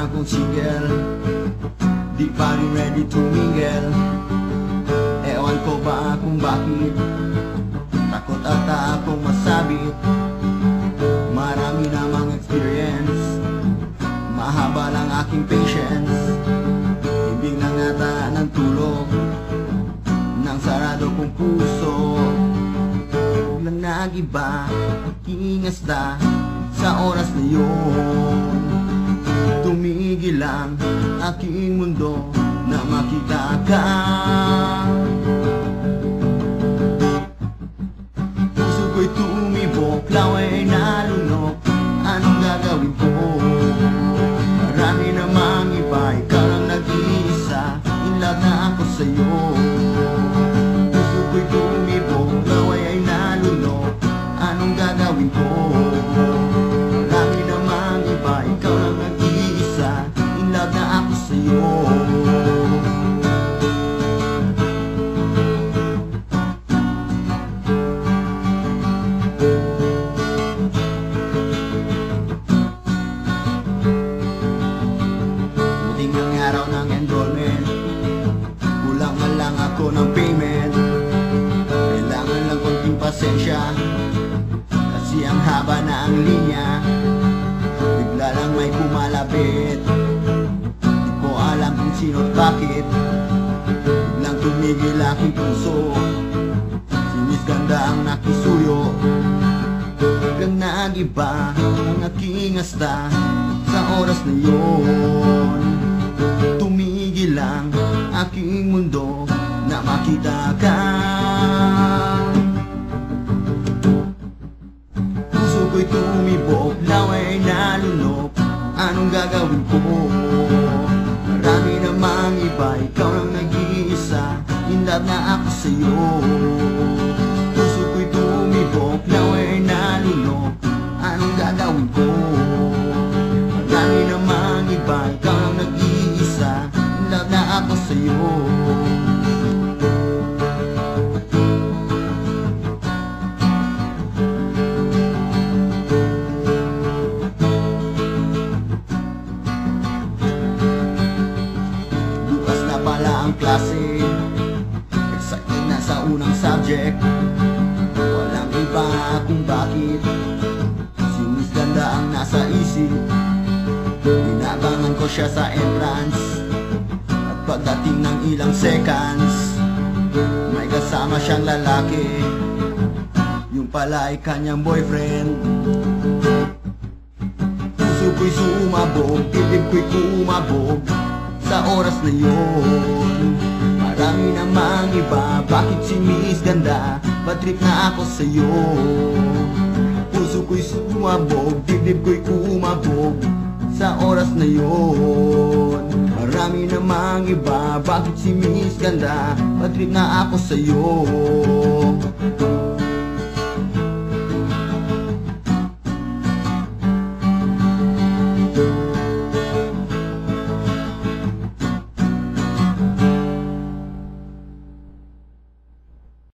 pa akong single, di pa rin ready to mingle. Ewan ko ba kung bakit, takot ata akong masabit. Marami namang experience, mahaba lang aking patience. Ibig na ngata ng tulog ng sarado kong puso. Biglang nagiba, kingasda sa oras na yun. Tumigil lang aking mundo na makita ka. Puso ko'y tumibok, laway nalunok. Anong gagawin ko? Marami namang iba, ikaw lang nag-iisa. In love na ako sa'yo. Puso ko'y tumibok, laway ay nalunok. Anong gagawin ko? Marami namang iba, ikaw lang nag-iisa. In love na ako sa'yo. Araw ng enrollment, kulang man lang ako ng payment. Kailangan lang konting pasensya, kasi ang haba na ang linya. Bigla lang may pumalapit, di ko alam kung sino't bakit. Biglang tumigil aking puso, si Miss Ganda ang nakisuyo. Biglang nagiba ang aking asta sa oras na yun. Tumigil lang aking mundo na makita ka. Puso ko'y tumibok, laway nalunok. Anong gagawin ko? Marami namang iba, ikaw lang nag-iisa. In love na ako sa'yo. Puso ko'y tumibok, laway nalunok. Anong gagawin ko? Marami namang iba, ikaw lang nag-iisa. In love na ako sa'yo. Bukas na pala ang klase, excited na sa unang subject. Walang iba kung bakit, si Miss Ganda ang nasa isip. Inabangan ko siya sa entrance, at pagdating ng ilang seconds, may kasama siyang lalaki. Yung pala ay kanyang boyfriend. Puso ko'y sumabog, dibdib ko'y kumabog sa oras na yun. Marami namang iba, bakit si Miss Ganda? Bad trip na ako sa'yo. Puso ko'y sumabog, dibdib ko'y kumabog sa oras na yun. Marami namang iba, bakit si Miss Ganda? Bad trip na ako sa'yo.